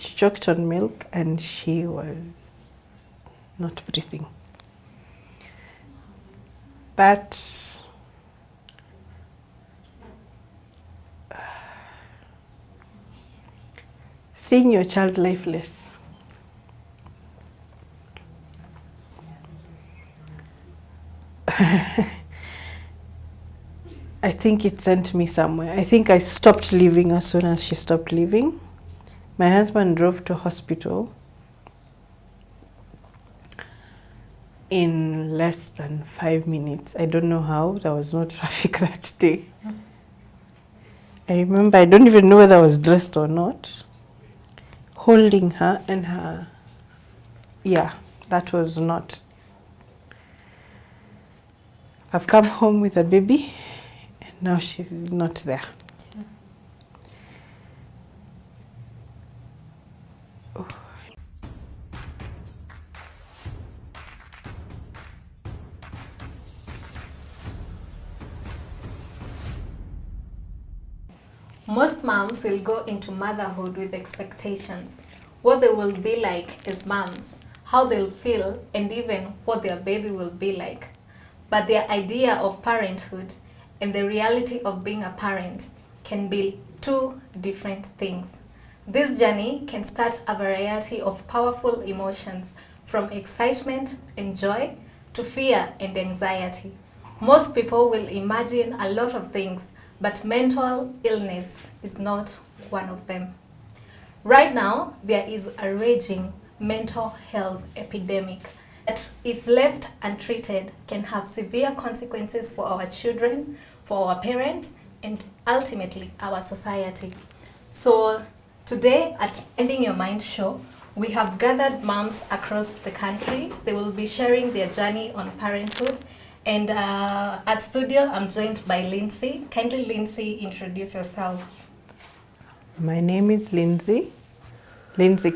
She choked on milk and she was not breathing. But seeing your child lifeless, I think it sent me somewhere. I think I stopped living as soon as she stopped living. My husband drove to hospital in less than 5 minutes. I don't know how. There was no traffic that day. I remember, I don't even know whether I was dressed or not, holding her and her, yeah, that was not. I've come home with a baby and now she's not there. Oh. Most moms will go into motherhood with expectations. What they will be like as moms, how they'll feel, and even what their baby will be like. But their idea of parenthood and the reality of being a parent can be two different things. This journey can start a variety of powerful emotions, from excitement and joy to fear and anxiety. Most people will imagine a lot of things, but mental illness is not one of them. Right now, there is a raging mental health epidemic that, if left untreated, can have severe consequences for our children, for our parents, and ultimately our society. So today at Ending Your Mind show, we have gathered moms across the country. They will be sharing their journey on parenthood. And at studio, I'm joined by Lindsay. Kindly, Lindsay, introduce yourself. My name is Lindsay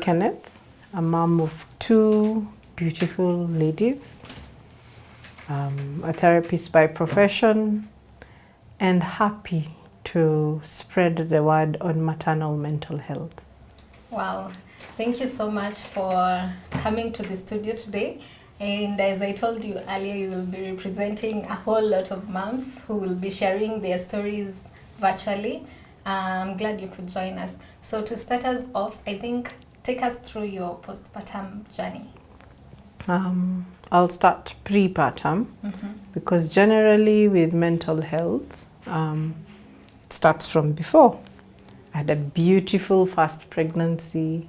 Kenneth, a mom of 2 beautiful ladies, a therapist by profession, and happy to spread the word on maternal mental health. Wow, thank you so much for coming to the studio today. And as I told you earlier, you will be representing a whole lot of moms who will be sharing their stories virtually. I'm glad you could join us. So to start us off, I think take us through your postpartum journey. I'll start prepartum because generally with mental health, it starts from before. I had a beautiful first pregnancy,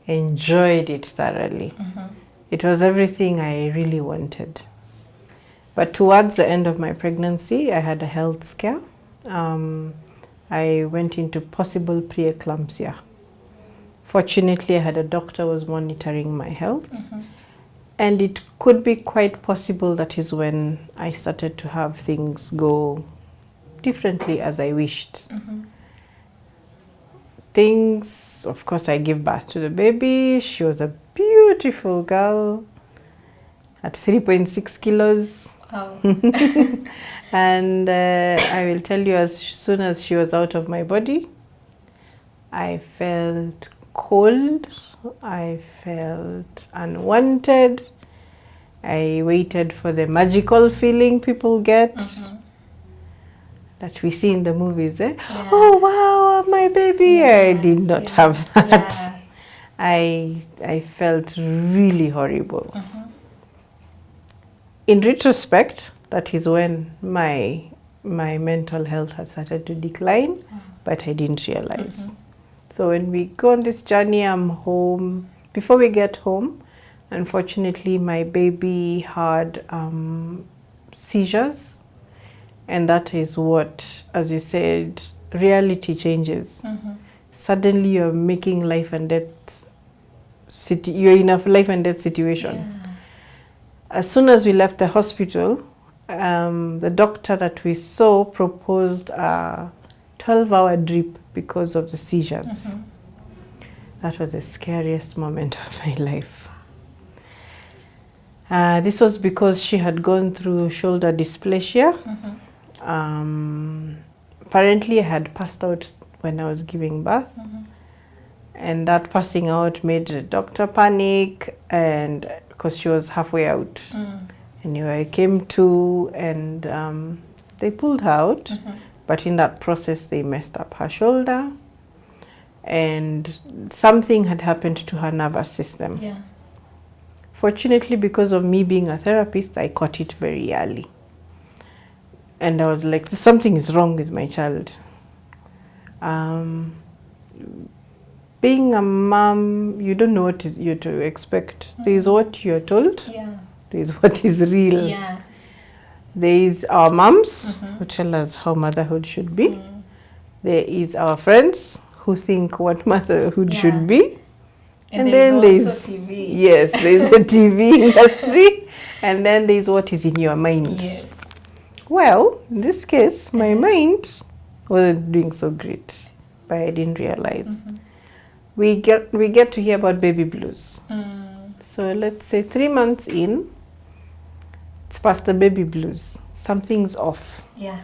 enjoyed it thoroughly. It was everything I really wanted. But towards the end of my pregnancy, I had a health scare. I went into possible preeclampsia. Fortunately, I had a doctor who was monitoring my health. And it could be quite possible that is when I started to have things go differently as I wished. Things, of course, I gave birth to the baby. She was a beautiful girl at 3.6 kilos. Wow. And I will tell you, as soon as she was out of my body, I felt cold, I felt unwanted. I waited for the magical feeling people get that we see in the movies. Yeah. Oh wow, my baby! I did not have that. I felt really horrible. In retrospect, that is when my mental health had started to decline, but I didn't realize. So when we go on this journey, I'm home. Before we get home, unfortunately, my baby had seizures, and that is what, as you said, reality changes. Suddenly, you're making life and death. You're in a life and death situation. As soon as we left the hospital, the doctor that we saw proposed a 12-hour drip because of the seizures. That was the scariest moment of my life. This was because she had gone through shoulder dysplasia. Apparently, I had passed out when I was giving birth. And that passing out made the doctor panic, and because she was halfway out. Anyway, I came to, and they pulled her out, but in that process they messed up her shoulder, and something had happened to her nervous system. Yeah. Fortunately, because of me being a therapist, I caught it very early. And I was like, something is wrong with my child. Being a mom, you don't know what you're to expect. There's what you're told. Yeah. There's what is real. Yeah. There's our moms who tell us how motherhood should be. There is our friends who think what motherhood should be. And then there's TV. Yes, there's a TV industry. And then there's what is in your mind. Yes. Well, in this case, my mind wasn't doing so great, but I didn't realize. We get to hear about baby blues. So let's say 3 months in, it's past the baby blues. Something's off. Yeah.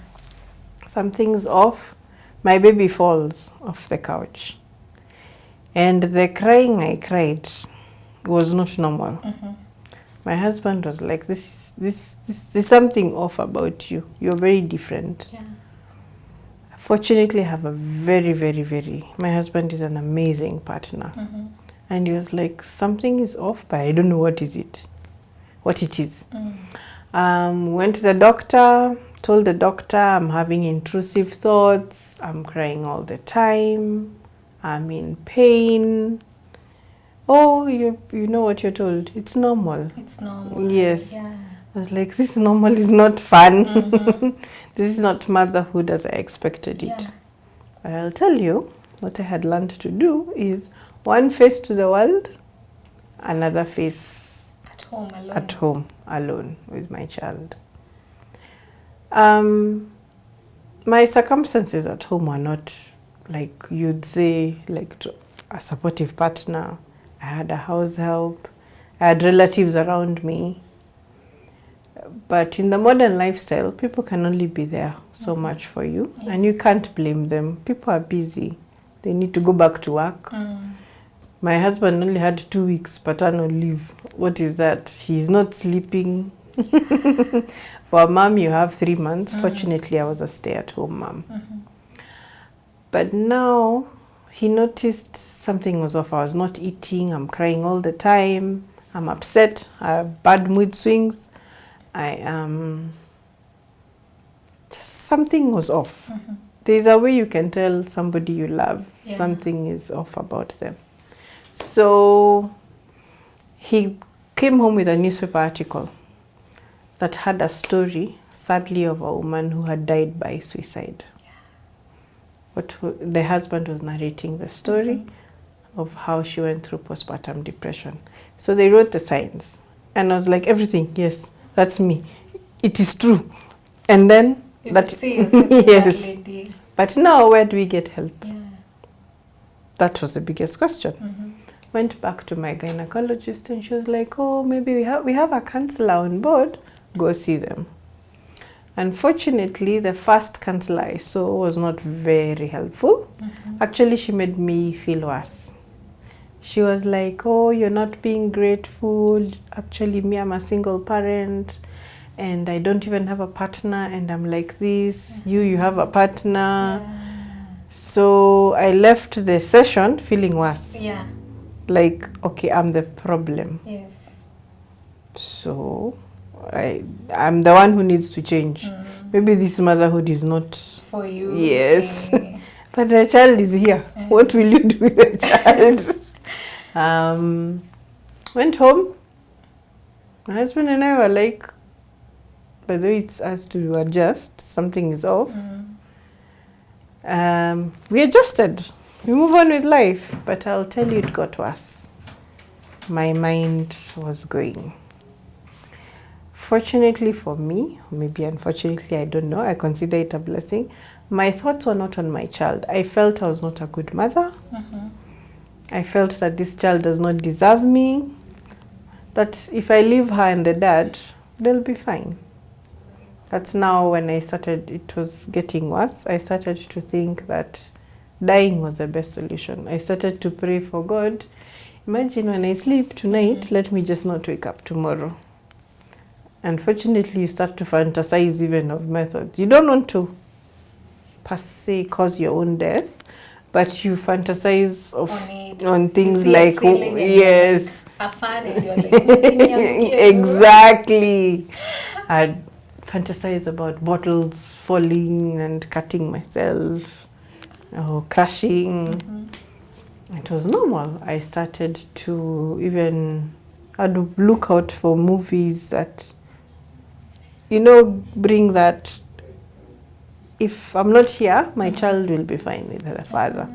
Something's off. My baby falls off the couch. And the crying I cried was not normal. My husband was like, there's something off about you. You're very different. Yeah. Fortunately, I have a my husband is an amazing partner. And he was like, something is off, but I don't know what it is. Went to the doctor, told the doctor I'm having intrusive thoughts, I'm crying all the time, I'm in pain. Oh, you know what you're told. It's normal. It's normal. Yes. Yeah. I was like, this normal is not fun. This is not motherhood as I expected it. Yeah. But I'll tell you, what I had learned to do is one face to the world, another face At home alone. at home alone with my child. My circumstances at home were not like you'd say, like a supportive partner. I had a house help. I had relatives around me. But in the modern lifestyle, people can only be there so much for you, and you can't blame them. People are busy. They need to go back to work. My husband only had 2 weeks paternal leave. What is that? He's not sleeping. For a mom, you have 3 months. Fortunately, I was a stay-at-home mom. But now, he noticed something was off. I was not eating. I'm crying all the time. I'm upset. I have bad mood swings. Something was off. There's a way you can tell somebody you love something is off about them. So he came home with a newspaper article that had a story, sadly, of a woman who had died by suicide. But the husband was narrating the story of how she went through postpartum depression. So they wrote the signs. And I was like, everything, yes, that's me. It is true. And then You could see yourself in yes. that lady. But now where do we get help? Yeah. That was the biggest question. Went back to my gynecologist and she was like, oh, maybe we have a counselor on board. Go see them. Unfortunately, the first counselor I saw was not very helpful. Actually, she made me feel worse. She was like, oh, you're not being grateful. Actually, me, I'm a single parent and I don't even have a partner and I'm like this. You have a partner. So I left the session feeling worse. Yeah. Like, okay, I'm the problem. Yes. So I'm the one who needs to change. Maybe this motherhood is not for you. Yes. But the child is here. What will you do with the child? Went home. My husband and I were like, by the way, it's us to adjust. Something is off. We adjusted. We move on with life. But I'll tell you, it got worse. My mind was going. Fortunately for me, maybe unfortunately, I don't know, I consider it a blessing. My thoughts were not on my child. I felt I was not a good mother. I felt that this child does not deserve me. That if I leave her and the dad, they'll be fine. That's now when I started, it was getting worse. I started to think that dying was the best solution. I started to pray for God. Imagine when I sleep tonight, let me just not wake up tomorrow. Unfortunately, you start to fantasize even of methods. You don't want to per se cause your own death, but you fantasize on things like, yes, like a fan and you're like, exactly. I'd fantasize about bottles falling and cutting myself or crashing. It was normal. I started to I'd look out for movies that, bring that if I'm not here, my child will be fine with her father.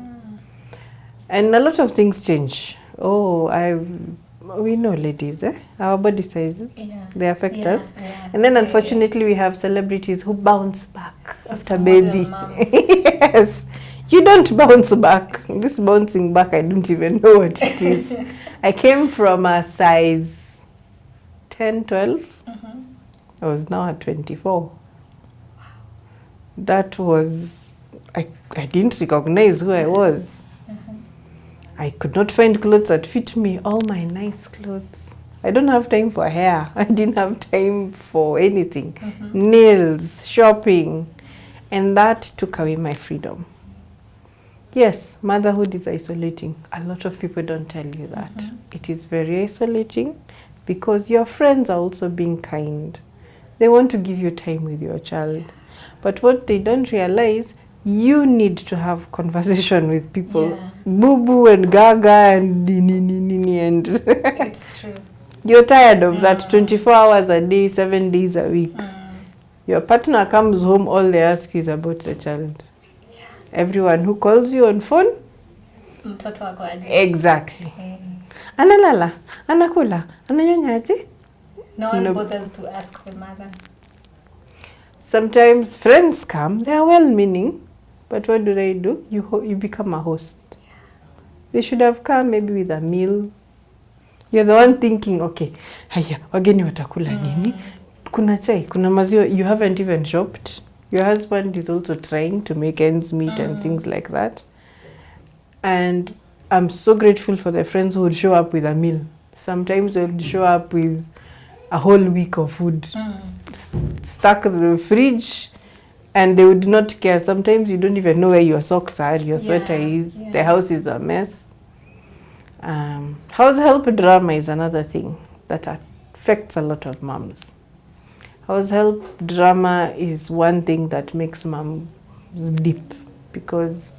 And a lot of things change. We know ladies, our body sizes, they affect us. And then unfortunately we have celebrities who bounce back after baby. Yes, you don't bounce back. This bouncing back, I don't even know what it is. I came from a size 10, 12. I was now at 24. That was, I didn't recognize who I was. I could not find clothes that fit me, all my nice clothes. I don't have time for hair. I didn't have time for anything. Nails, shopping. And that took away my freedom. Yes, motherhood is isolating. A lot of people don't tell you that. It is very isolating because your friends are also being kind. They want to give you time with your child. But what they don't realize, you need to have conversation with people. Boo-boo and gaga and nini and it's true. You're tired of that 24 hours a day, 7 days a week. Your partner comes home, all they ask you is about the child. Everyone who calls you on phone, mtoto wako aje. Exactly. Analala, anakula, ananyonyaje. No one bothers to ask the mother. Sometimes friends come, they are well-meaning, but what do? You become a host. They should have come maybe with a meal. You're the one thinking, okay, haya, wageni watakula nini? Kuna chai, kuna maziwa. You haven't even shopped. Your husband is also trying to make ends meet and things like that. And I'm so grateful for the friends who would show up with a meal. Sometimes they would show up with a whole week of food. Stuck in the fridge, and they would not care. Sometimes you don't even know where your socks are, your sweater is, the house is a mess. House help drama is another thing that affects a lot of moms. House help drama is one thing that makes moms deep, because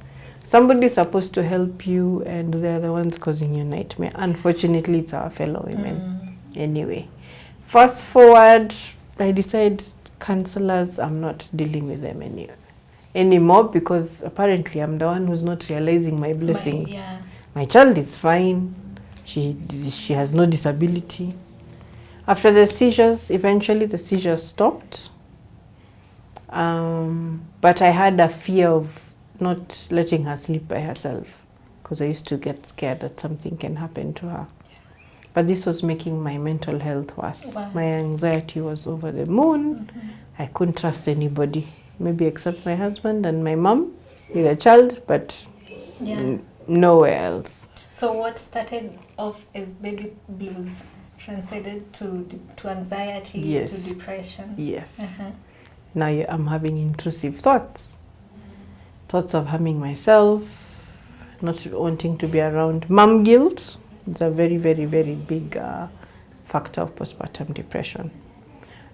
somebody is supposed to help you and they're the ones causing you nightmare. Unfortunately, it's our fellow women. Anyway, fast forward, I decided counselors, I'm not dealing with them anymore, because apparently I'm the one who's not realizing my blessings. My child is fine. She has no disability. After the seizures, eventually the seizures stopped. But I had a fear of not letting her sleep by herself, because I used to get scared that something can happen to her. But this was making my mental health worse. My anxiety was over the moon. I couldn't trust anybody, maybe except my husband and my mom with a child, but nowhere else. So what started off as baby blues transcended to anxiety, to depression? Yes. Now I'm having intrusive thoughts. Thoughts of harming myself, not wanting to be around. Mom guilt. It's a very, very, very big factor of postpartum depression.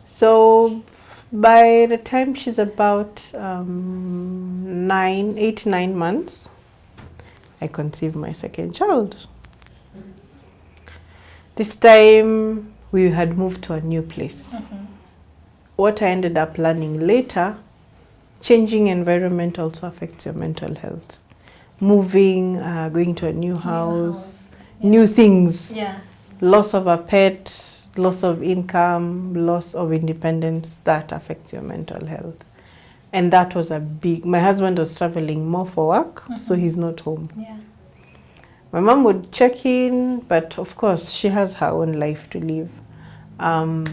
So by the time she's about 8-9 months, I conceived my second child. This time we had moved to a new place. What I ended up learning later, changing environment also affects your mental health. Moving, going to a new house. New things, loss of a pet, loss of income, loss of independence, that affects your mental health. And that was my husband was traveling more for work, so he's not home. My mom would check in, but of course she has her own life to live. I'm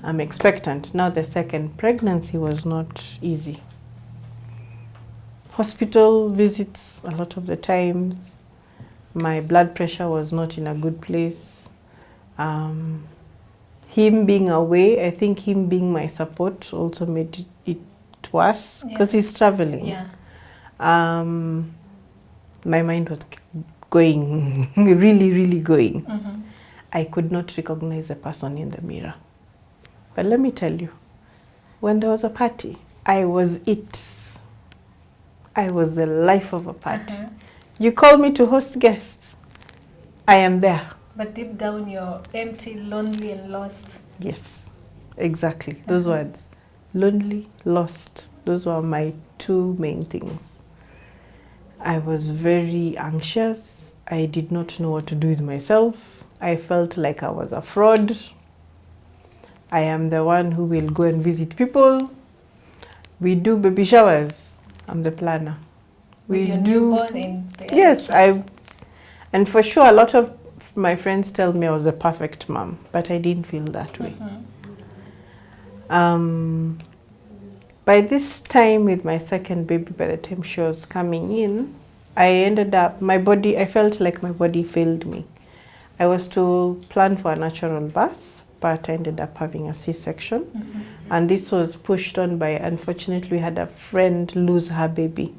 expectant. Now the second pregnancy was not easy. hospital visits a lot of the times. My blood pressure was not in a good place. Him being away, I think him being my support also made it worse because he's traveling. Yeah. My mind was going, really, really going. Mm-hmm. I could not recognize a person in the mirror. But let me tell you, when there was a party, I was it. I was the life of a party. You call me to host guests, I am there. But deep down, you're empty, lonely, and lost. Yes, exactly. Those words. Lonely, lost. Those were my two main things. I was very anxious. I did not know what to do with myself. I felt like I was a fraud. I am the one who will go and visit people. We do baby showers. I'm the planner. With your newborn in the Yes, and for sure a lot of my friends tell me I was a perfect mom, but I didn't feel that way. By this time with my second baby, by the time she was coming in, I ended up, I felt like my body failed me. I was to plan for a natural birth, but I ended up having a C-section. And this was pushed on by, unfortunately, we had a friend lose her baby.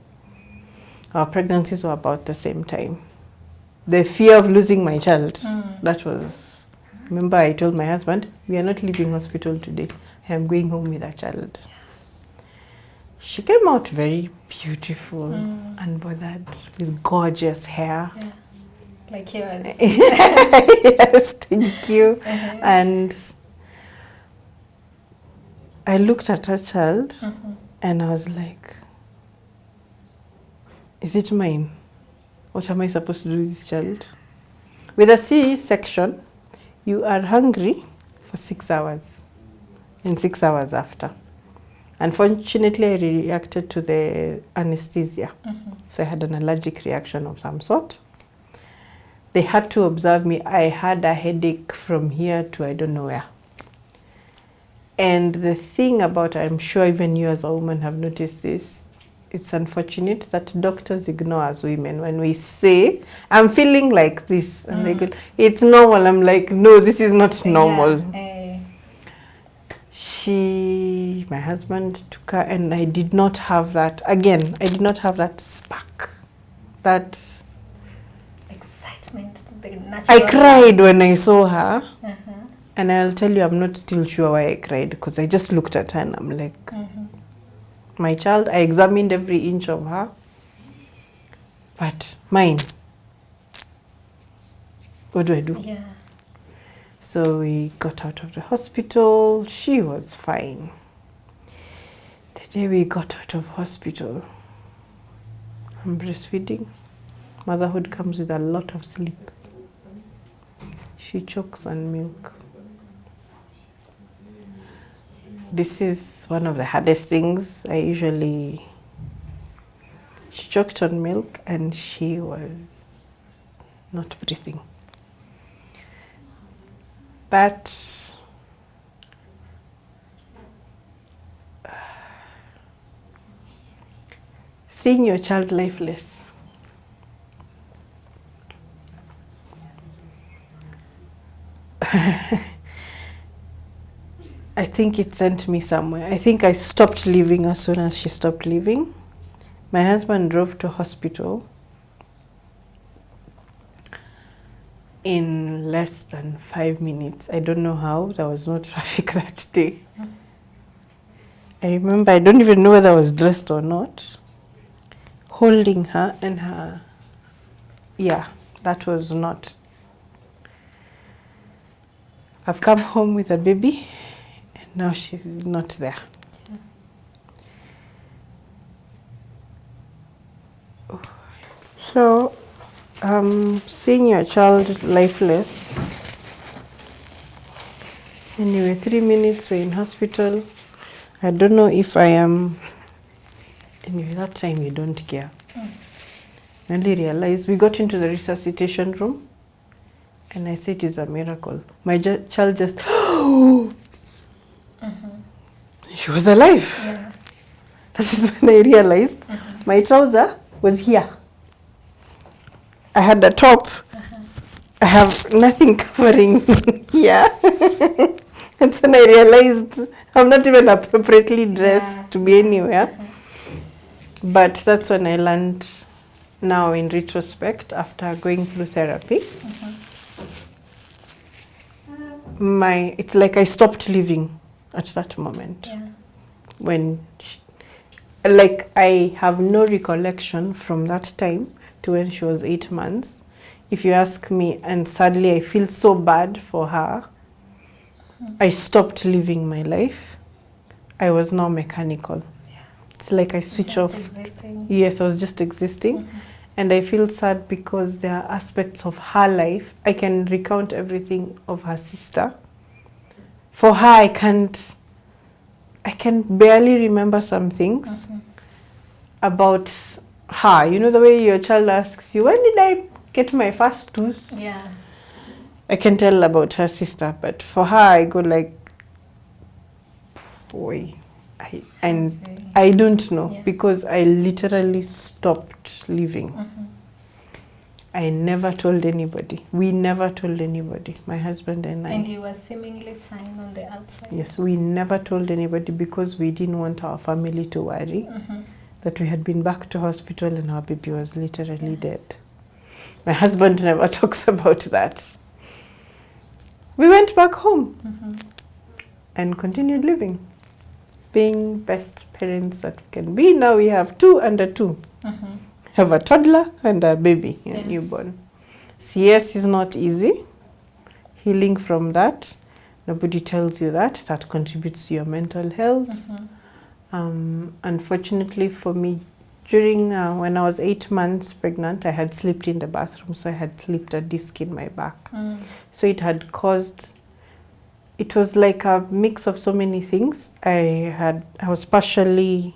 Our pregnancies were about the same time. The fear of losing my child, that was, remember I told my husband, we are not leaving hospital today. I am going home with a child. She came out very beautiful, unbothered, with gorgeous hair. Yeah. Like yours. Yes, thank you. And I looked at her child and I was like, is it mine? What am I supposed to do with this child? With a C-section, you are hungry for 6 hours and 6 hours after. Unfortunately, I reacted to the anesthesia. So I had an allergic reaction of some sort. They had to observe me. I had a headache from here to I don't know where. And the thing about, I'm sure even you as a woman have noticed this, it's unfortunate that doctors ignore us women when we say, I'm feeling like this. And they go, it's normal. I'm like, no, this is not normal. My husband took her and I did not have that, again, I did not have that spark, that excitement. The natural. I cried when I saw her. And I'll tell you, I'm not still sure why I cried, because I just looked at her and I'm like, my child, I examined every inch of her, but mine, what do I do? Yeah. So we got out of the hospital. She was fine. The day we got out of hospital, I'm breastfeeding. Motherhood comes with a lot of sleep. She chokes on milk. This is one of the hardest things. She choked on milk and she was not breathing. But seeing your child lifeless, I think it sent me somewhere. I think I stopped living as soon as she stopped living. My husband drove to hospital in less than 5 minutes. I don't know how. There was no traffic that day. I remember, I don't even know whether I was dressed or not, holding her and her, yeah, that was not. I've come home with a baby and now she's not there. So, seeing your child lifeless, anyway, 3 minutes we're in hospital. I don't know if I am, anyway, that time you don't care. I only realized, we got into the resuscitation room and I said it is a miracle. My child just, she was alive. Yeah. This is when I realized My trouser was here. I had a top. I have nothing covering here. That's when I realized I'm not even appropriately dressed to be anywhere. But that's when I learned, now in retrospect, after going through therapy, it's like I stopped living at that moment. When, like, I have no recollection from that time to when she was 8 months. If you ask me, and sadly I feel so bad for her, I stopped living my life. I was now mechanical. It's like I switch off. Existing. Yes, I was just existing. And I feel sad because there are aspects of her life. I can recount everything of her sister. For her, I can barely remember some things about her. You know the way your child asks you, when did I get my first tooth? Yeah. I can tell about her sister, but for her, I go like, boy, I don't know, because I literally stopped living. I never told anybody. We never told anybody, my husband and I. And you were seemingly fine on the outside. Yes, we never told anybody because we didn't want our family to worry that we had been back to hospital and our baby was literally dead. My husband never talks about that. We went back home and continued living, being best parents that we can be. Now we have 2 under 2. Have a toddler and a baby, a newborn. CS is not easy. Healing from that, nobody tells you that. That contributes to your mental health. Unfortunately for me, during when I was 8 months pregnant, I had slipped in the bathroom, so I had slipped a disc in my back. So it had caused, it was like a mix of so many things. I was partially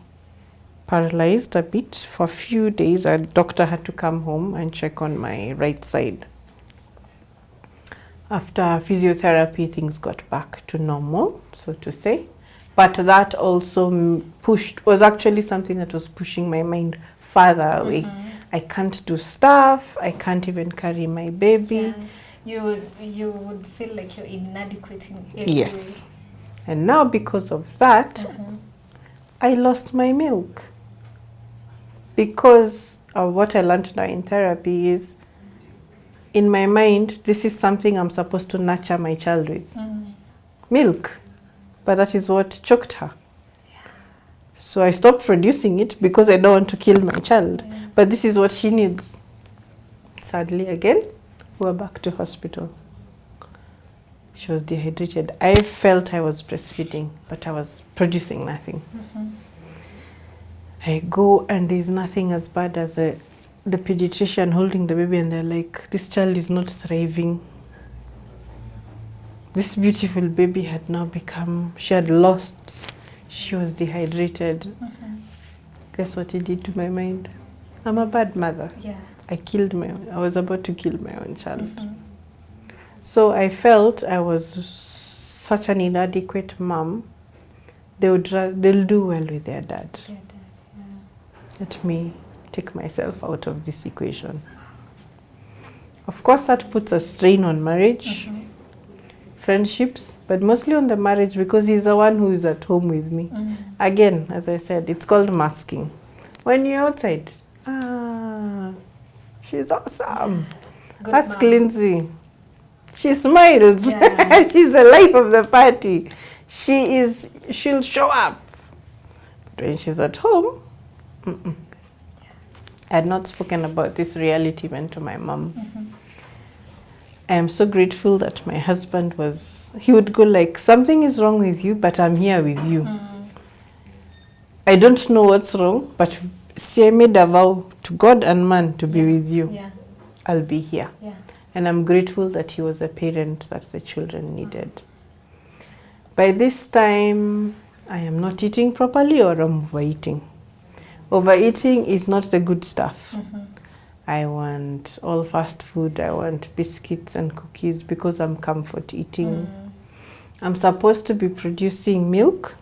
paralyzed a bit for a few days. A doctor had to come home and check on my right side. After physiotherapy, things got back to normal, so to say. But that also was actually something that was pushing my mind farther away. I can't do stuff. I can't even carry my baby. You would feel like you're inadequate in every way. And now because of that, I lost my milk. Because of what I learned now in therapy is, in my mind, this is something I'm supposed to nurture my child with. Milk. But that is what choked her. So I stopped producing it because I don't want to kill my child. But this is what she needs. Sadly, again, we're back to hospital. She was dehydrated. I felt I was breastfeeding, but I was producing nothing. I go and there's nothing as bad as the pediatrician holding the baby and they're like, this child is not thriving. This beautiful baby had now become, she had lost, she was dehydrated. Guess what it did to my mind? I'm a bad mother. I was about to kill my own child. So I felt I was such an inadequate mom. They'll do well with their dad. Let me take myself out of this equation. Of course, that puts a strain on marriage, friendships, but mostly on the marriage because he's the one who is at home with me. Again, as I said, it's called masking. When you're outside, she's awesome. Ask Lindsay. She smiles. She's the life of the party. She'll show up. But when she's at home, I had not spoken about this reality even to my mom. I am so grateful that my husband he would go like, something is wrong with you, but I'm here with you. I don't know what's wrong, but see, I made a vow to God and man to be with you. I'll be here. And I'm grateful that he was a parent that the children needed. By this time, I am not eating properly or I'm overeating. Overeating is not the good stuff. I want all fast food. I want biscuits and cookies because I'm comfort eating. I'm supposed to be producing milk.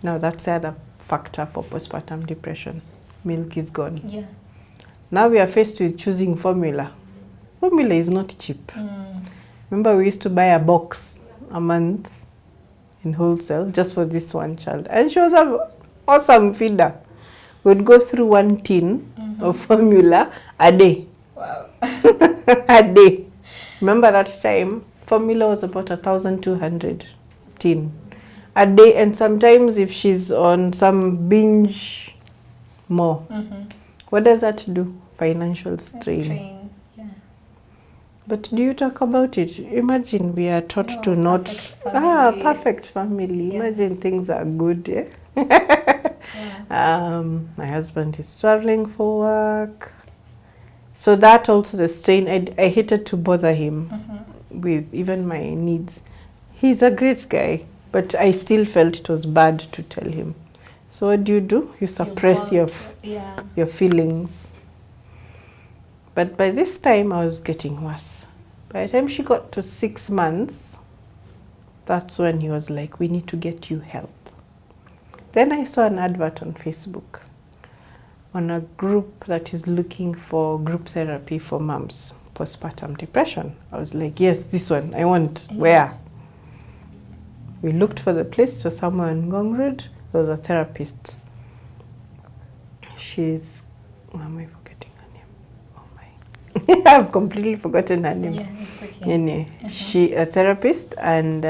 Now that's the other factor for postpartum depression. milk is gone. Yeah. Now we are faced with choosing formula. Formula is not cheap. Remember, we used to buy a box a month in wholesale just for this one child. And she was an awesome feeder. We'd go through one tin of formula a day. Wow. A day. Remember that time, formula was about 1,200 tin a day. And sometimes if she's on some binge more, what does that do? Financial strain. Yeah. But do you talk about it? Imagine we are taught to not... perfect family. Yeah. Imagine things are good, yeah? My husband is traveling for work. So that also the strain, I hated to bother him with even my needs. He's a great guy, but I still felt it was bad to tell him. So what do? You suppress your feelings. But by this time, I was getting worse. By the time she got to 6 months, that's when he was like, we need to get you help. Then I saw an advert on Facebook on a group that is looking for group therapy for moms, postpartum depression. I was like, yes, this one, I want. Where? We looked for the place for somewhere in Ngong Road. There was a therapist. She's, am I forgetting her name? Oh my. I've completely forgotten her name. Yeah, it's okay. Anyway, she a therapist, and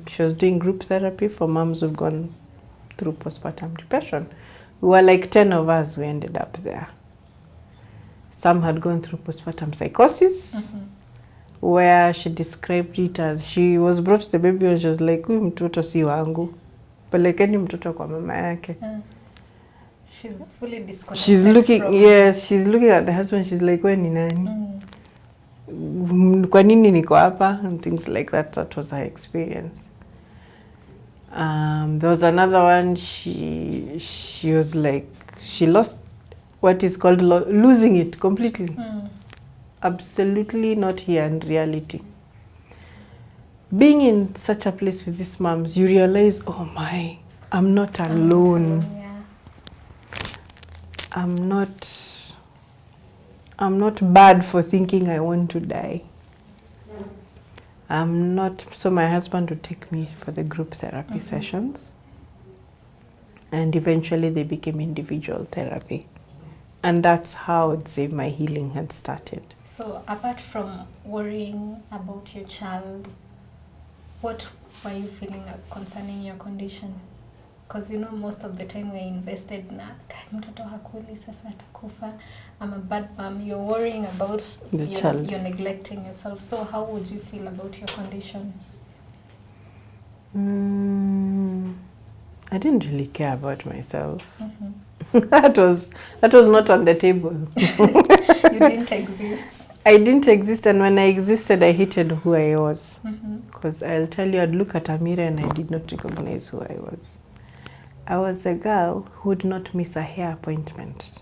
she was doing group therapy for moms who've gone through postpartum depression. We were like 10 of us, we ended up there. Some had gone through postpartum psychosis, where she described it as she was brought the baby and she was like, huyu mtoto si wangu. Pelekeni mtoto kwa mama yake. She's fully disconnected. She's looking, yes, she's looking at the husband, she's like, we ni nani? Kwa nini niko hapa? And things like that. That was her experience. There was another one, she was like, she lost what is called losing it completely. Absolutely not here in reality. Being in such a place with these moms, you realize, oh my, I'm not alone. I'm not bad for thinking I want to die. I'm not, so my husband would take me for the group therapy sessions. And eventually they became individual therapy. And that's how I'd say my healing had started. So apart from worrying about your child, what were you feeling concerning your condition? Because you know, most of the time we're invested na mtoto hakuli sasa atakufa. I'm a bad mom. You're worrying about the child. You're neglecting yourself. So how would you feel about your condition? I didn't really care about myself. That was not on the table. You didn't exist. I didn't exist, and when I existed, I hated who I was. Because I'll tell you, I'd look at a mirror and I did not recognize who I was. I was a girl who would not miss a hair appointment.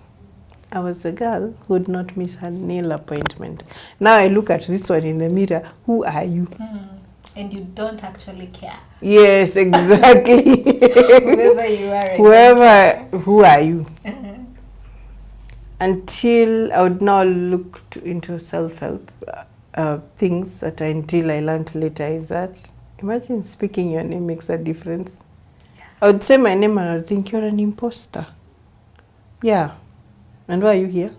I was a girl who would not miss a nail appointment. Now I look at this one in the mirror, who are you? And you don't actually care. Yes, exactly. Whoever you are. Who are you? Until I would now look into self-help things until I learned later is that, imagine speaking your name makes a difference. I would say my name and I would think, you're an imposter. Yeah. And why are you here?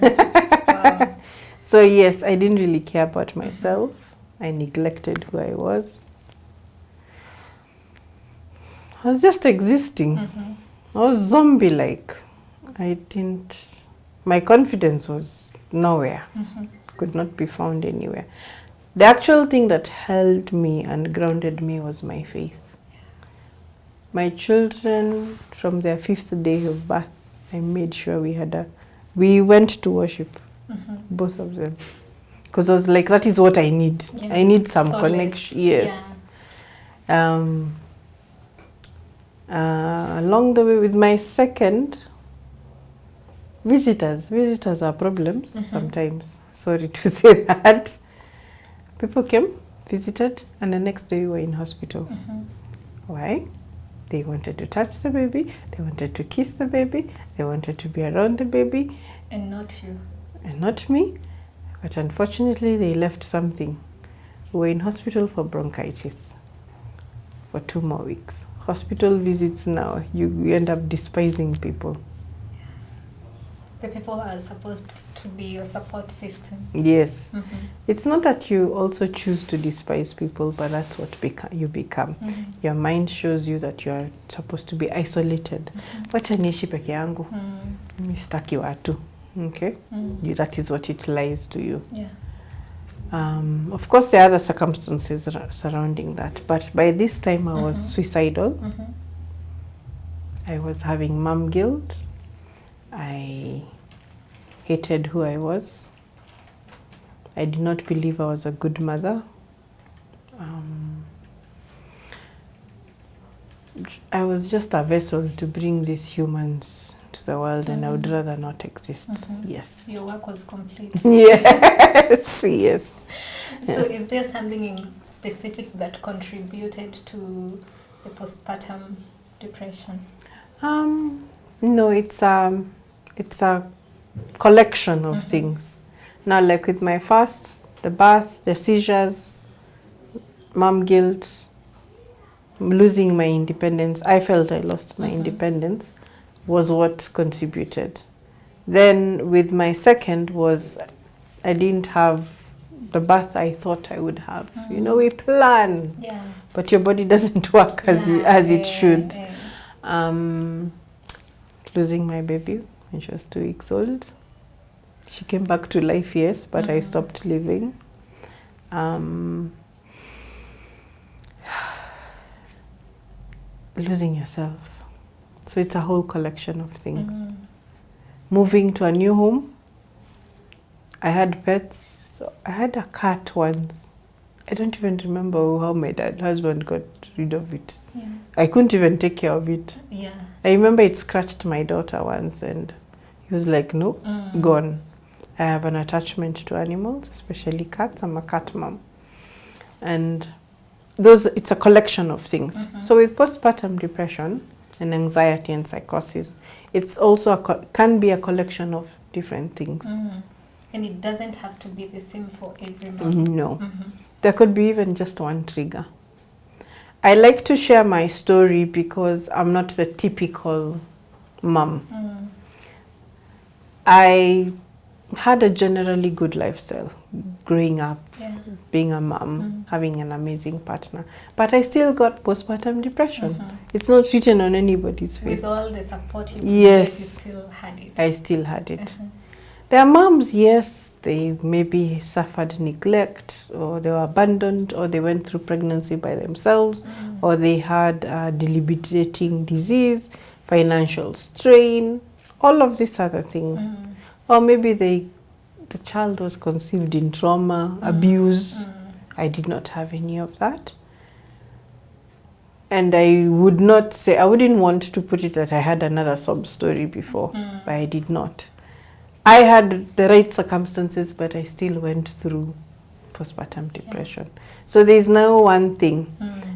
Wow. So yes, I didn't really care about myself. I neglected who I was. I was just existing. I was zombie-like. My confidence was nowhere. Could not be found anywhere. The actual thing that held me and grounded me was my faith. My children, from their 5th day of birth, I made sure we went to worship, both of them. Because I was like, that is what I need. Yeah. I need some connection. Yes. Yeah. Along the way with my second, visitors are problems sometimes. Sorry to say that. People came, visited, and the next day we were in hospital. Why? They wanted to touch the baby, they wanted to kiss the baby, they wanted to be around the baby. And not you. And not me. But unfortunately, they left something. We were in hospital for bronchitis for 2 more weeks. Hospital visits now, you end up despising people. The people are supposed to be your support system. Yes. It's not that you also choose to despise people, but that's what you become. Your mind shows you that you are supposed to be isolated. Wacha niishi peke yangu. Mimi sitaki watu. Okay? That is what it lies to you. Yeah. Of course, there are other circumstances surrounding that. But by this time, I was suicidal. I was having mom guilt. I hated who I was. I did not believe I was a good mother. I was just a vessel to bring these humans to the world, and I would rather not exist. Yes. Your work was complete. Yes, yes. So is there something in specific that contributed to the postpartum depression? No, it's a collection of things. Now, like with my first, the birth, the seizures, mom guilt, losing my independence. I felt I lost my independence was what contributed. Then with my second was I didn't have the birth I thought I would have. You know, we plan, but your body doesn't work as it should. Losing my baby when she was 2 weeks old. She came back to life, yes, but I stopped living. Losing yourself. So it's a whole collection of things. Moving to a new home. I had pets. So I had a cat once. I don't even remember how my husband got rid of it. I couldn't even take care of it. I remember it scratched my daughter once and he was like, no, gone. I have an attachment to animals, especially cats. I'm a cat mom. And it's a collection of things. So with postpartum depression and anxiety and psychosis, it's also can be a collection of different things. And it doesn't have to be the same for everyone. No. There could be even just one trigger. I like to share my story because I'm not the typical mom. I had a generally good lifestyle growing up, being a mom, having an amazing partner. But I still got postpartum depression. It's not written on anybody's face. With all the support you yes, get, you still had it. I still had it. There are moms, yes, they maybe suffered neglect, or they were abandoned, or they went through pregnancy by themselves, or they had debilitating disease, financial strain, all of these other things. Or maybe the child was conceived in trauma, abuse. I did not have any of that. And I wouldn't want to put it that I had another sob story before, but I did not. I had the right circumstances, but I still went through postpartum depression. So there's now one thing.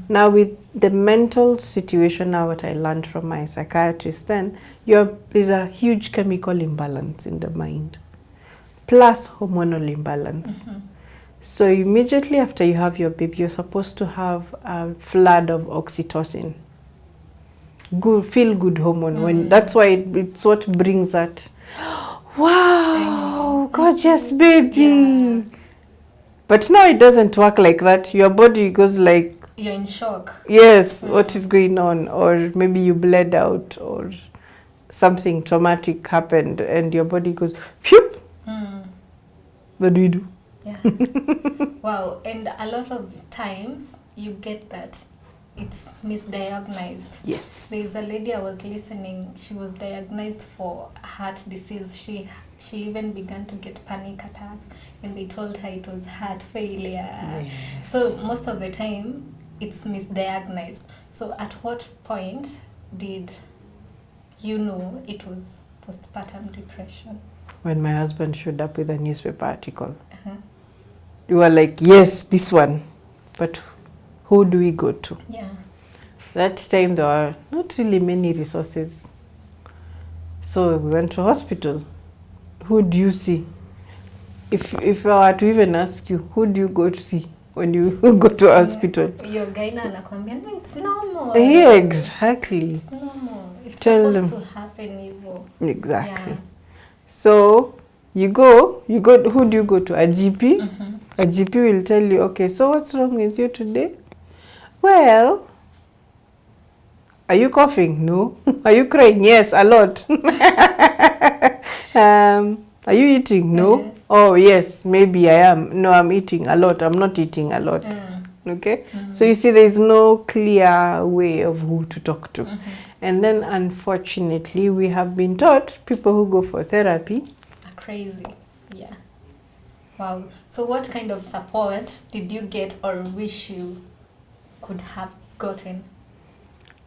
Now with the mental situation, now what I learned from my psychiatrist then, there's a huge chemical imbalance in the mind, plus hormonal imbalance. So immediately after you have your baby, you're supposed to have a flood of oxytocin. Feel-good hormone. That's why it's what brings that, wow, gorgeous baby. But now it doesn't work like that. Your body goes like, you're in shock. Yes, what is going on? Or maybe you bled out or something traumatic happened and your body goes, phew. What do we do? Wow, and a lot of times you get that it's misdiagnosed. Yes. There's a lady I was listening, she was diagnosed for heart disease. She even began to get panic attacks and they told her it was heart failure. Yes. So most of the time it's misdiagnosed. So at what point did you know it was postpartum depression? When my husband showed up with a newspaper article. You were like, yes, this one. But who do we go to? That time there were not really many resources. So we went to hospital. Who do you see? If I were to even ask you, who do you go to see when you go to hospital? Your gyna anakwambia, no, it's normal. Yeah, exactly. It's normal. It's Tell supposed them. to happen evil. Exactly. Yeah. So you go, who do you go to? A GP? A GP will tell you, okay, so what's wrong with you today? Well, are you coughing? No. Are you crying? Yes, a lot. Are you eating? No. Oh, yes, maybe I am. No, I'm eating a lot. I'm not eating a lot. Okay? So you see, there's no clear way of who to talk to. And then, unfortunately, we have been taught people who go for therapy are crazy. Yeah. Wow. So what kind of support did you get or wish you could have gotten?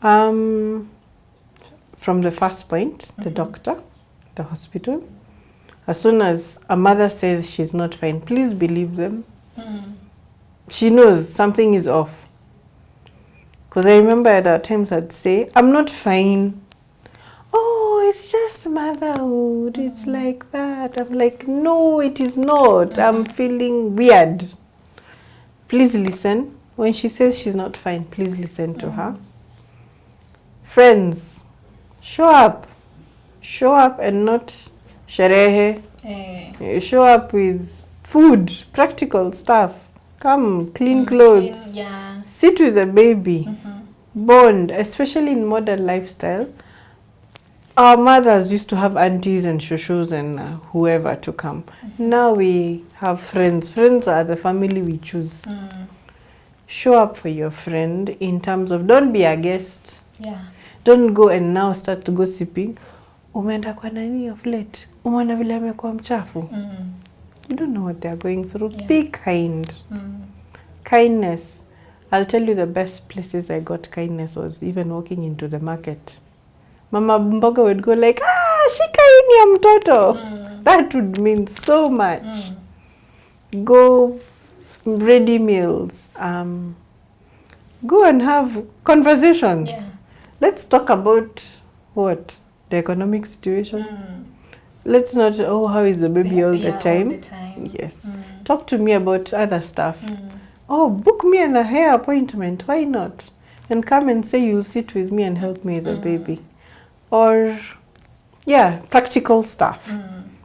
From the first point, the doctor, the hospital. As soon as a mother says she's not fine, please believe them. She knows something is off. Because I remember at times I'd say, I'm not fine. Oh, it's just motherhood. It's like that. I'm like, no, it is not. I'm feeling weird. Please listen. When she says she's not fine, please listen to her. Friends, show up. Show up and not sherehe. Show up with food, practical stuff. Come, clean clothes. Yeah. Sit with the baby. Bond, especially in modern lifestyle. Our mothers used to have aunties and shushus and whoever to come. Now we have friends. Friends are the family we choose. Show up for your friend in terms of don't be a guest. Yeah. Don't go and now start to gossiping. Umeenda kwa nani of late? Umeona vile amekuwa mchafu? You don't know what they are going through. Yeah. Be kind. Kindness. I'll tell you the best places I got kindness was even walking into the market. Mama Mboga would go like, shika hii ya mtoto. That would mean so much. Go ready meals. Go and have conversations. Yeah. Let's talk about what? The economic situation. Let's not, how is the baby all the time? All the time. Yes. Talk to me about other stuff. Oh, book me a hair appointment. Why not? And come and say you'll sit with me and help me with the baby. Or, yeah, practical stuff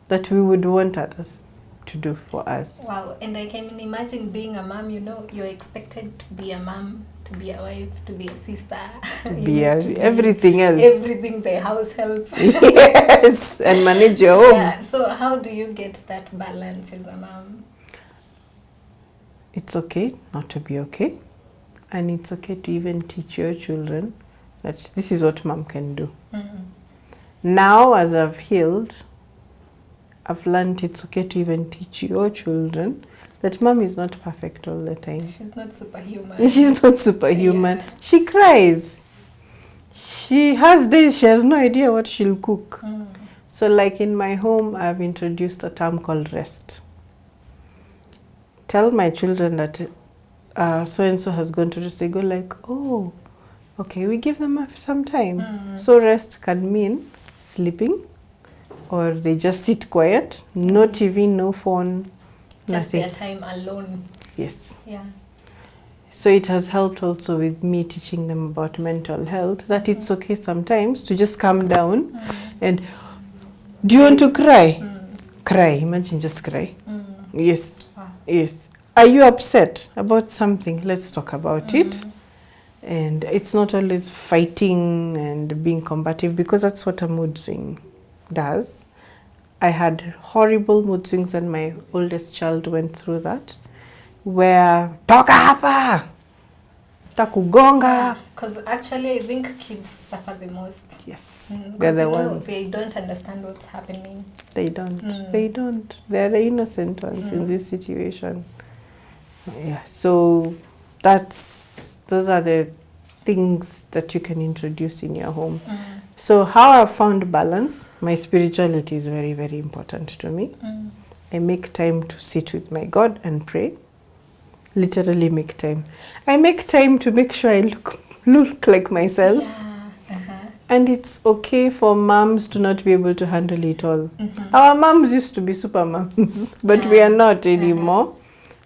that we would want others to do for us. Wow, and I can imagine being a mom, you know, you're expected to be a mom, to be a wife, to be a sister. To be everything else. Everything, the house help. Yes, and manage your home. Yeah, so how do you get that balance as a mom? It's okay not to be okay. And it's okay to even teach your children that this is what mom can do. Now, as I've healed, I've learned it's okay to even teach your children that mom is not perfect all the time. She's not superhuman. She's not superhuman. Yeah. She cries. She has days she has no idea what she'll cook. So like in my home, I've introduced a term called rest. Tell my children that so-and-so has gone to rest. They go like, oh, okay, we give them some time. So rest can mean sleeping, or they just sit quiet, no TV, no phone, just nothing. their time alone. Yes. Yeah. So it has helped also with me teaching them about mental health, that it's okay sometimes to just calm down and, do you want to cry? Cry, imagine just cry. Yes. Wow. Yes. Are you upset about something? Let's talk about it. And it's not always fighting and being combative, because that's what a mood swing does. I had horrible mood swings and my oldest child went through that. Where, toka hapa! Takugonga! Because actually I think kids suffer the most. Yes, they're the ones. They don't understand what's happening. They don't. They don't. They're the innocent ones in this situation. Yeah, so those are the things that you can introduce in your home. So how I've found balance, my spirituality is very, very important to me. I make time to sit with my God and pray. literally make time. I make time to make sure I look like myself. Yeah. And it's okay for moms to not be able to handle it all. Our moms used to be super moms, but we are not anymore.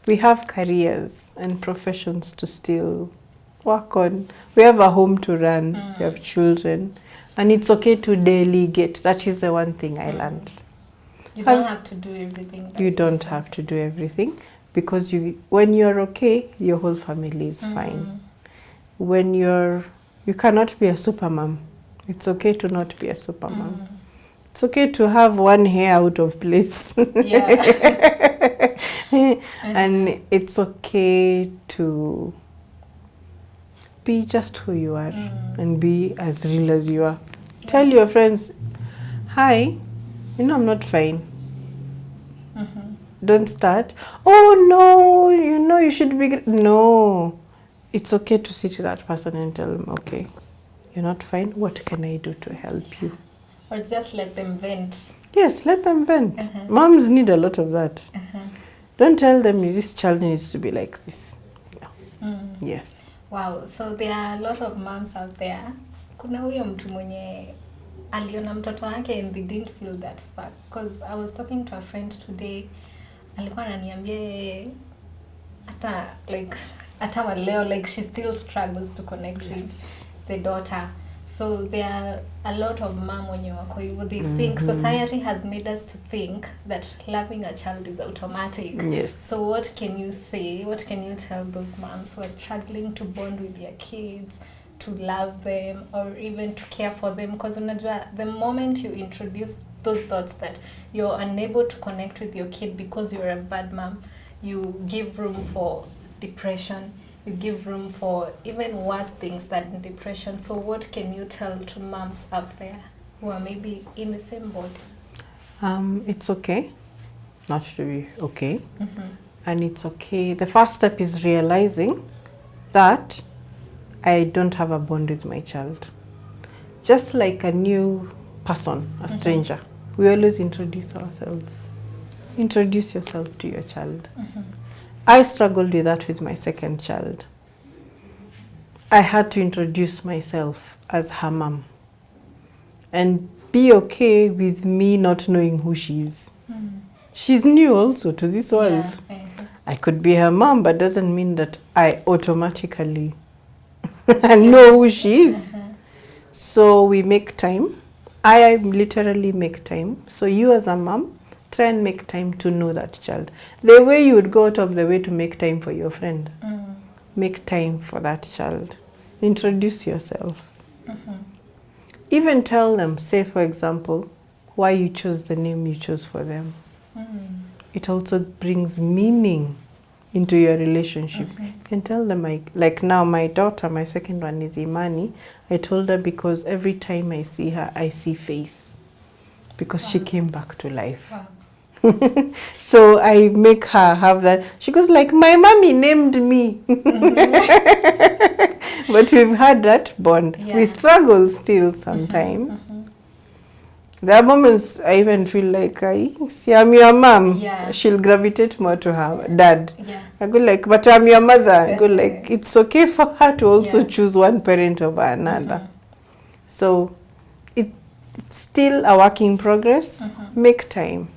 We have careers and professions to still work on. We have a home to run. We have children. And it's okay to delegate. That is the one thing I learned. You don't have to do everything. You don't have to do everything, because when you're okay, your whole family is fine. When you cannot be a super mom. It's okay to not be a super mom. It's okay to have one hair out of place. Yeah. And it's okay to be just who you are and be as real as you are. Tell your friends, hi, I'm not fine. Don't start, oh no, you should be. No, it's okay to sit to that person and tell them, okay, you're not fine. What can I do to help you? Or just let them vent. Yes, let them vent. Moms need a lot of that. Don't tell them this child needs to be like this. Yes. Wow, so there are a lot of moms out there. Kuna huyo mtu mwenye aliona mtoto wake and they didn't feel that spark. Because I was talking to a friend today, alikuwa ananiambia hata wa leo, like she still struggles to connect with the daughter. So there are a lot of mom wenye wako hivyo. They think society has made us to think that loving a child is automatic. Yes. So what can you say? What can you tell those moms who are struggling to bond with their kids, to love them, or even to care for them? Because the moment you introduce those thoughts that you're unable to connect with your kid because you're a bad mom, you give room for depression. You give room for even worse things than depression. So what can you tell to moms out there who are maybe in the same boat? It's okay not to be okay. And it's okay. The first step is realizing that I don't have a bond with my child. Just like a new person, a stranger, we always introduce ourselves. Introduce yourself to your child. I struggled with that with my second child. I had to introduce myself as her mom and be okay with me not knowing who she is. She's new also to this world. I could be her mom, but doesn't mean that I automatically know who she is. So we make time. I literally make time. So you as a mom, try and make time to know that child. The way you would go out of the way to make time for your friend. Make time for that child. Introduce yourself. Even tell them, say for example, why you chose the name you chose for them. It also brings meaning into your relationship. You can tell them, like now my daughter, my second one is Imani. I told her because every time I see her, I see faith. Because she came back to life. So I make her have that. She goes like, my mommy named me. But we've had that bond. We struggle still sometimes. There are moments I even feel like, see, I'm your mom. She'll gravitate more to her dad. I go like, but I'm your mother. I go like, it's okay for her to also choose one parent over another. So it's still a work in progress. Make time.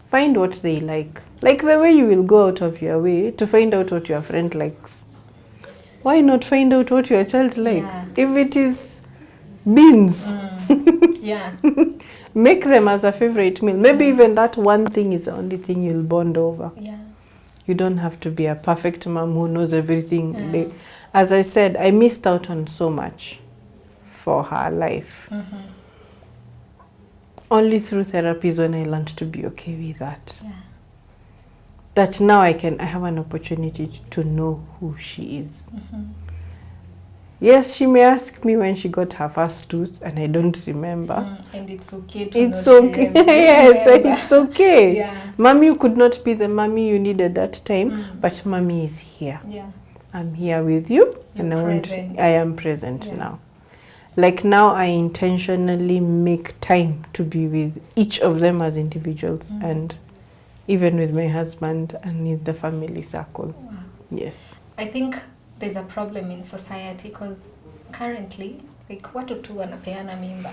Find what they like. Like the way you will go out of your way to find out what your friend likes. Why not find out what your child likes? If it is beans, make them as a favorite meal. Maybe even that one thing is the only thing you'll bond over. You don't have to be a perfect mom who knows everything. As I said, I missed out on so much for her life. Only through therapy is when I learned to be okay with that. That now I have an opportunity to know who she is. Yes, she may ask me when she got her first tooth, and I don't remember. And it's okay to it's okay. Yes, it's okay. Mommy could not be the mommy you needed that time, but mommy is here. I'm here with you, and I am present now. Like now, I intentionally make time to be with each of them as individuals, and even with my husband and with the family circle. Yes. I think there's a problem in society because currently, like, watu tu wanapeana mimba,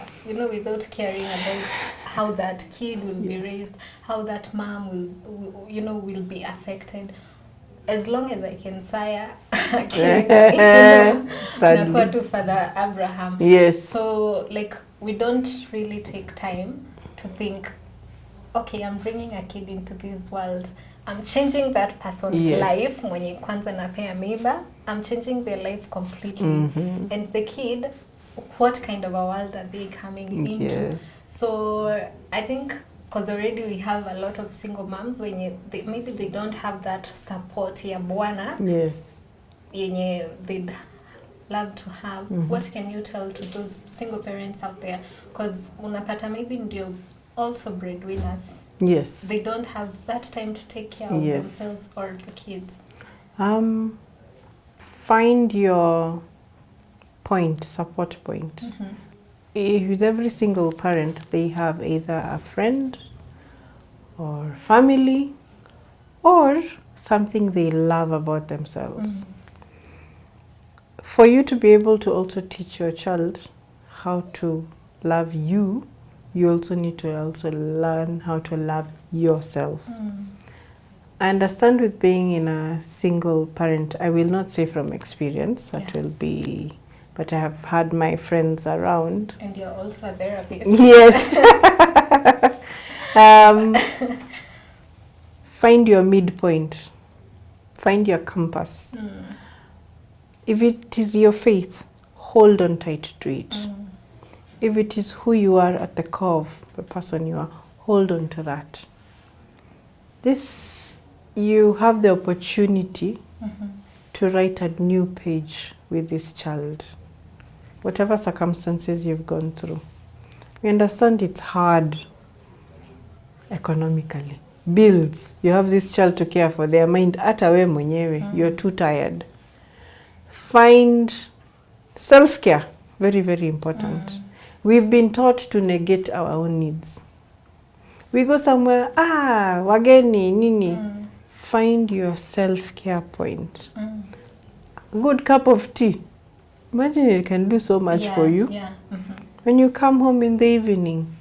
without caring about how that kid will be raised, how that mom will be affected. As long as I can sire nakuwa tu Father Abraham. Yes. So, like, we don't really take time to think, okay, I'm bringing a kid into this world. I'm changing that person's life. Mwenye kwanza napea mimba, I'm changing their life completely. Mm-hmm. And the kid, what kind of a world are they coming into? Yes. So I think because already we have a lot of single moms when maybe they don't have that support ya bwana. Yes. Yenye they'd love to have. Mm-hmm. What can you tell to those single parents out there? Because unapata maybe ndio also breadwinners. Yes. They don't have that time to take care of themselves or the kids. Find your support point. Mm-hmm. With every single parent, they have either a friend or family or something they love about themselves. Mm-hmm. For you to be able to also teach your child how to love you, you also need to also learn how to love yourself. Mm. I understand with being in a single parent, I will not say from experience, that will be, but I have had my friends around. And you're also a therapist. Yes. Find your midpoint. Find your compass. Mm. If it is your faith, hold on tight to it. Mm. If it is who you are at the core of the person you are, hold on to that. You have the opportunity to write a new page with this child. Whatever circumstances you've gone through. We understand it's hard economically. Bills, you have this child to care for, their mind, ata we mwenyewe, you're too tired. Find self-care, very, very important. We've been taught to negate our own needs. We go somewhere, wageni, nini. Find your self-care point. A good cup of tea. Imagine it can do so much for you. Yeah. Mm-hmm. When you come home in the evening,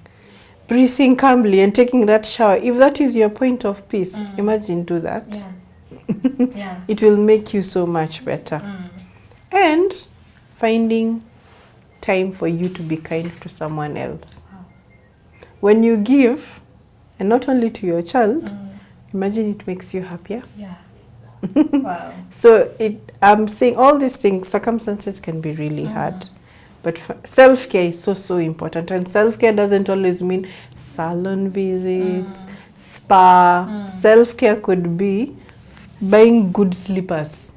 breathing calmly and taking that shower, if that is your point of peace, imagine do that. Yeah. It will make you so much better. And finding time for you to be kind to someone else. Wow. When you give, and not only to your child, imagine it makes you happier. Yeah. Wow. So I'm saying all these things, circumstances can be really hard. But self-care is so, so important. And self-care doesn't always mean salon visits, spa. Self-care could be buying good slippers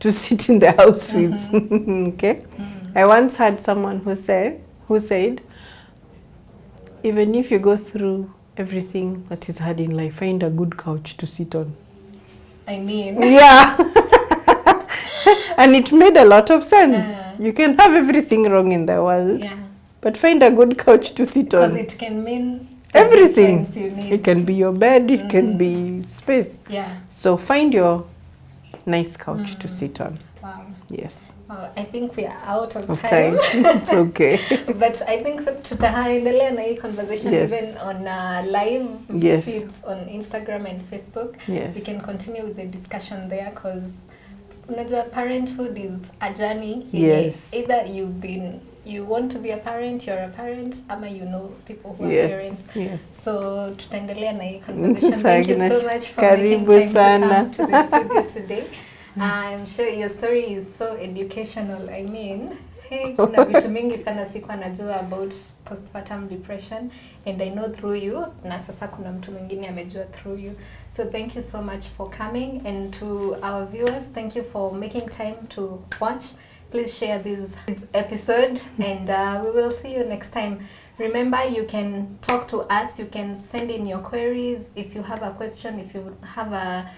to sit in the house with. Okay? I once had someone who said, even if you go through everything that is hard in life, find a good couch to sit on. I mean. Yeah. And it made a lot of sense. You can have everything wrong in the world, but find a good couch to sit on. Because it can mean everything. You need. It can be your bed, it can be space. Yeah. So find your nice couch to sit on. Wow. Yes. I think we are out of time. It's okay. But I think tutaendelea na hii conversation even on live feeds on Instagram and Facebook. Yes. We can continue with the discussion there because parenthood is a journey. Yes. Either you want to be a parent, you're a parent, ama people who are parents. Yes. So tutaendelea na hii conversation. Thank you so much for making time to come to the studio today. I'm sure your story is so educational. I mean, kuna vitu mingi sana sikuwa najua about postpartum depression, and I know through you, na sasa kuna mtu mwingine amejua through you. So thank you so much for coming, and to our viewers, thank you for making time to watch. Please share this episode, and we will see you next time. Remember, you can talk to us, you can send in your queries if you have a question, if you have a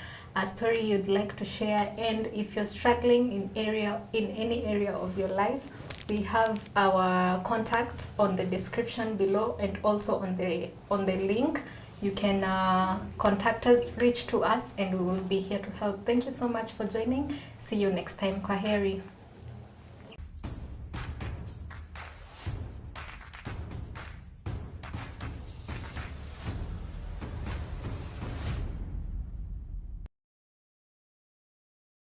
story you'd like to share, and if you're struggling in any area of your life, we have our contacts on the description below and also on the link. you can contact us, reach to us, and we will be here to help. Thank you so much for joining. See you next time. Kwaheri.